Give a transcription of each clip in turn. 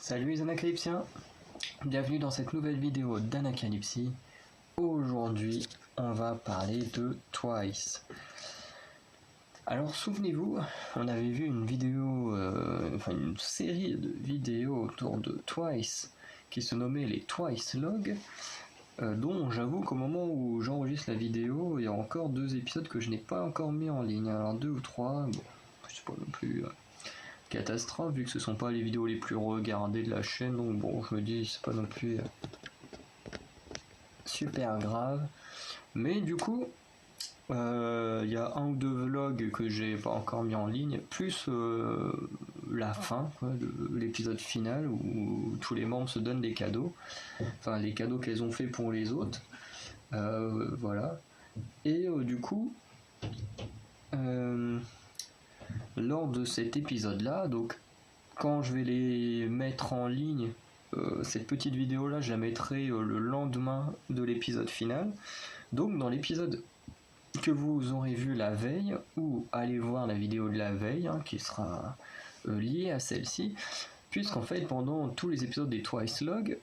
Salut les Anacalypsiens, bienvenue dans cette nouvelle vidéo d'Anacalypsie. Aujourd'hui, on va parler de Twice. Alors souvenez-vous, on avait vu une vidéo, une série de vidéos autour de Twice qui se nommait les Twice Logs, dont j'avoue qu'au moment où j'enregistre la vidéo, il y a encore 2 épisodes que je n'ai pas encore mis en ligne. Alors 2 ou 3, bon, c'est pas non plus catastrophe vu que ce sont pas les vidéos les plus regardées de la chaîne, donc bon, je me dis c'est pas non plus super grave. Mais du coup, il y a 1 ou 2 vlogs que j'ai pas encore mis en ligne, plus la fin de l'épisode final où tous les membres se donnent des cadeaux, enfin les cadeaux qu'elles ont fait pour les autres, voilà. Et du coup, lors de cet épisode là, donc quand je vais les mettre en ligne, cette petite vidéo là je la mettrai le lendemain de l'épisode final. Donc dans l'épisode que vous aurez vu la veille, ou allez voir la vidéo de la veille qui sera liée à celle-ci, puisqu'en fait pendant tous les épisodes des Twice Log,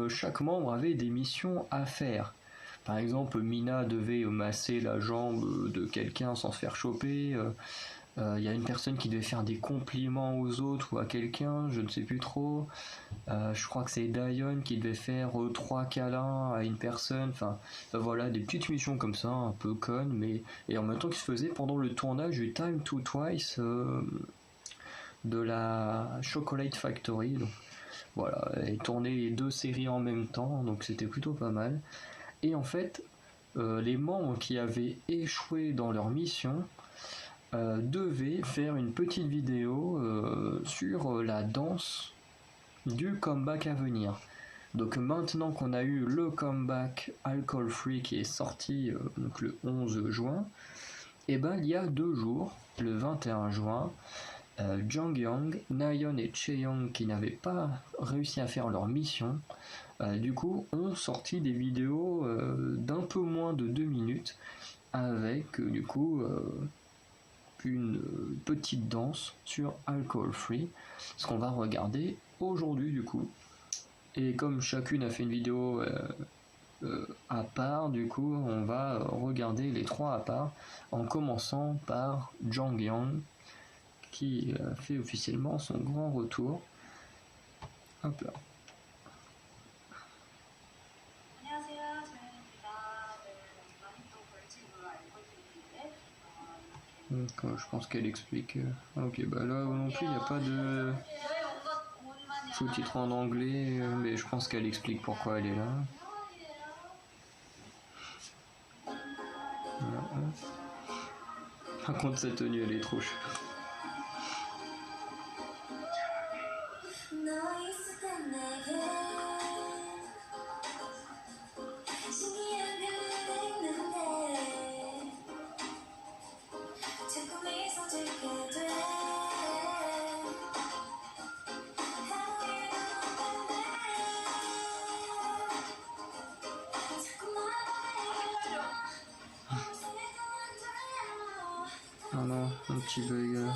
chaque membre avait des missions à faire. Par exemple, Mina devait masser la jambe de quelqu'un sans se faire choper. Il y a une personne qui devait faire des compliments aux autres ou à quelqu'un, je ne sais plus trop. Je crois que c'est Dion qui devait faire 3 câlins à une personne. Enfin, voilà, des petites missions comme ça, un peu connes, mais et en même temps qui se faisaient pendant le tournage du Time to Twice de la Chocolate Factory. Donc, voilà, et tourner les 2 séries en même temps, donc c'était plutôt pas mal. Et en fait, les membres qui avaient échoué dans leur mission devaient faire une petite vidéo sur la danse du comeback à venir. Donc maintenant qu'on a eu le comeback Alcohol Free qui est sorti donc le 11 juin, et ben il y a 2 jours, le 21 juin, Jonghyun, Nayeon et Chaeyoung qui n'avaient pas réussi à faire leur mission, du coup ont sorti des vidéos d'un peu moins de 2 minutes avec du coup une petite danse sur Alcohol Free, ce qu'on va regarder aujourd'hui du coup. Et comme chacune a fait une vidéo à part, du coup on va regarder les 3 à part, en commençant par Jonghyun qui fait officiellement son grand retour. Hop là. Donc, je pense qu'elle explique. Ok, bah là non plus il n'y a pas de sous-titres en anglais, mais je pense qu'elle explique pourquoi elle est là. Voilà. Par contre cette tenue elle est trop chère. Ah non, un petit bug.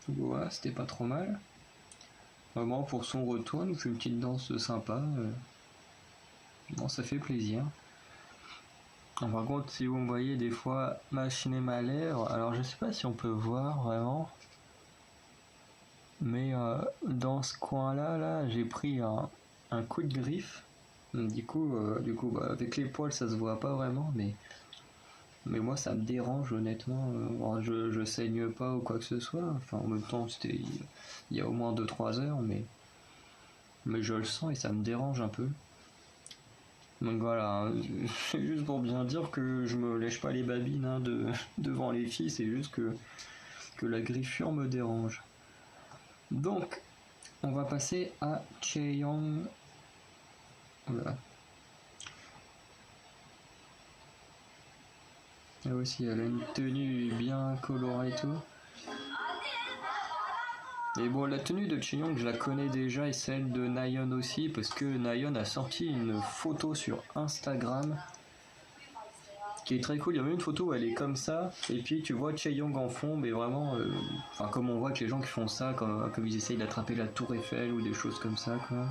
Voilà, c'était pas trop mal. Vraiment pour son retour, elle nous fait une petite danse sympa. Bon, ça fait plaisir. Par contre, si vous me voyez des fois machiner ma lèvre, alors je sais pas si on peut voir vraiment. Mais dans ce coin-là, j'ai pris un coup de griffe. Du coup, bah, avec les poils, ça se voit pas vraiment, mais moi, ça me dérange honnêtement. Bon, je saigne pas ou quoi que ce soit. Enfin, en même temps, c'était il y a au moins 2-3 heures, mais je le sens et ça me dérange un peu. Donc voilà, c'est juste pour bien dire que je me lèche pas les babines hein, devant les filles, c'est juste que la griffure me dérange. Donc, on va passer à Chaeyoung. Voilà. Elle aussi, elle a une tenue bien colorée et tout. Et bon, la tenue de Chaeyoung, je la connais déjà, et celle de Nayeon aussi, parce que Nayeon a sorti une photo sur Instagram qui est très cool. Il y a même une photo où elle est comme ça, et puis tu vois Chaeyoung en fond, mais vraiment, enfin comme on voit que les gens qui font ça, comme ils essayent d'attraper la Tour Eiffel ou des choses comme ça, quoi.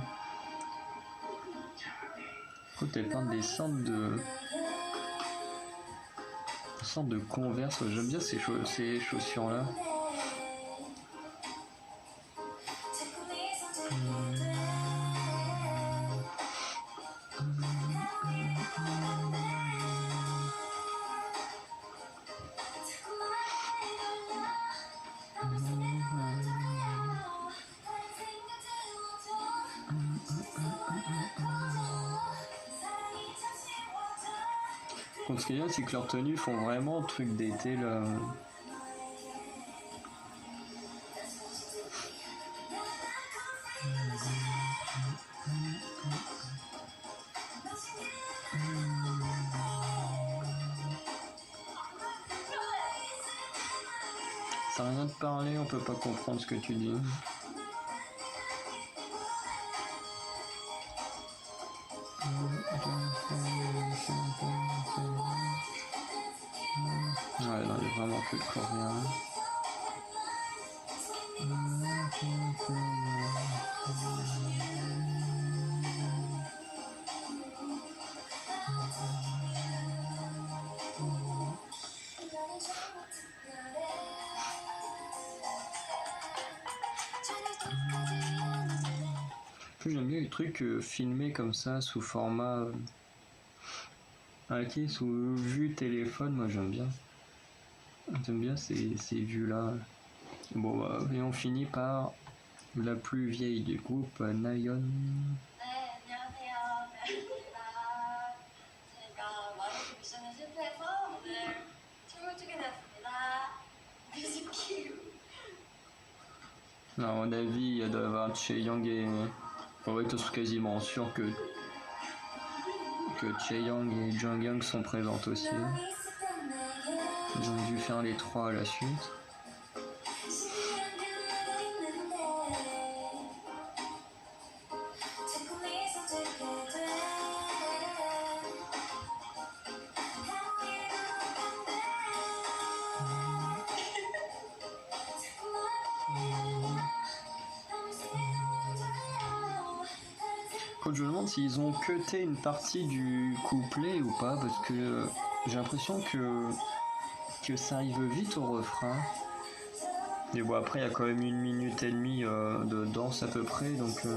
Écoute, elle peint des centres de Converse. J'aime bien ces chaussures-là. Donc ce qui est bien, c'est que leurs tenues font vraiment truc d'été là. Ça n'a rien de parler, on peut pas comprendre ce que tu dis. Ouais, non, il y a vraiment que le coréen. Plus j'aime bien les trucs filmés comme ça sous format sous vue téléphone, moi j'aime bien. J'aime bien ces vues là. Bon bah, et on finit par la plus vieille du groupe, Nayeon. À mon avis, il doit y avoir Chaeyoung et... Bon, ouais, je suis quasiment sûr que Chaeyoung et Jonghyun sont présentes aussi. Ils ont dû faire les trois à la suite. Je me demande s'ils ont cuté une partie du couplet ou pas, parce que j'ai l'impression que ça arrive vite au refrain. Et bon, après, il y a quand même 1 minute et demie de danse à peu près, donc...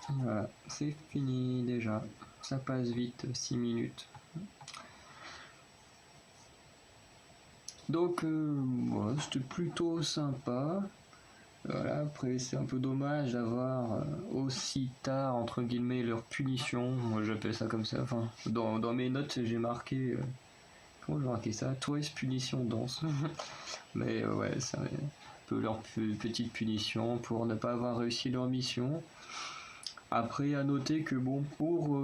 Voilà, c'est fini déjà. Ça passe vite, 6 minutes. Donc, ouais, c'était plutôt sympa. Voilà, après, c'est un peu dommage d'avoir aussi tard, entre guillemets, leur punition. Moi, j'appelle ça comme ça. Enfin, dans mes notes, j'ai marqué. Comment j'ai marqué ça? Twice punition danse. Mais ouais, ça. peu leur petite punition pour ne pas avoir réussi leur mission. Après, à noter que bon, pour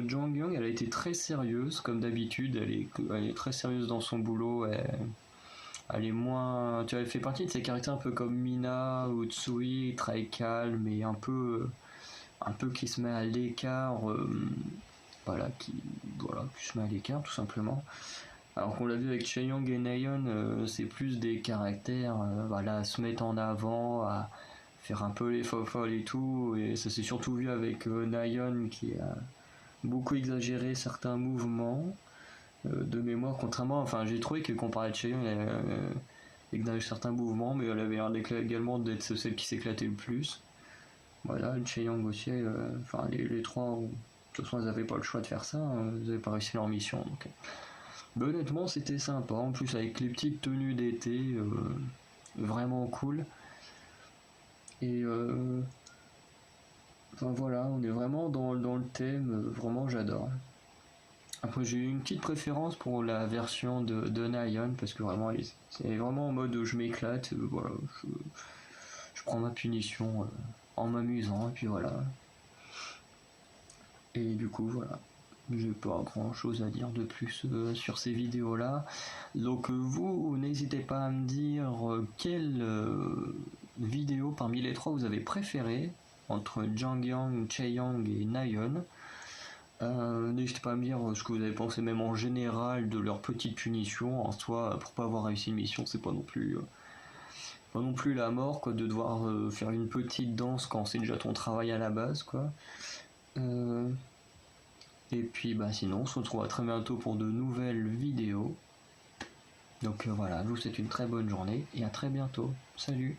Jang Young, elle a été très sérieuse, comme d'habitude, elle est très sérieuse dans son boulot, elle est moins... Tu vois, elle fait partie de ces caractères un peu comme Mina ou Tsui, très calme et un peu qui se met à l'écart, qui se met à l'écart tout simplement. Alors qu'on l'a vu avec Chaeyoung et Nayeon, c'est plus des caractères, à se mettre en avant, à faire un peu les folles et tout, et ça s'est surtout vu avec Nayeon qui a beaucoup exagéré certains mouvements de mémoire, j'ai trouvé que comparé à Chaeyoung, elle exagérait certains mouvements, mais elle avait l'air également d'être celle qui s'éclatait le plus. Voilà, Chaeyoung aussi, les trois, de toute façon, elles n'avaient pas le choix de faire ça, elles n'avaient pas réussi leur mission, donc... Mais honnêtement, c'était sympa. En plus, avec les petites tenues d'été, vraiment cool. Et voilà, on est vraiment dans le thème. Vraiment, j'adore. Après, j'ai eu une petite préférence pour la version de Nayeon parce que vraiment, c'est vraiment en mode je m'éclate. Voilà, je prends ma punition en m'amusant. Et puis voilà. Et du coup, voilà. J'ai pas grand chose à dire de plus sur ces vidéos là. Donc vous n'hésitez pas à me dire quelle vidéo parmi les trois vous avez préféré entre Jang Young, Chaeyoung et Nayeon. N'hésitez pas à me dire ce que vous avez pensé même en général de leur petite punition. En soi, pour pas avoir réussi une mission, c'est pas non plus la mort quoi, de devoir faire une petite danse quand c'est déjà ton travail à la base quoi. Et puis sinon on se retrouve très bientôt pour de nouvelles vidéos. Donc voilà, je vous souhaite une très bonne journée et à très bientôt. Salut!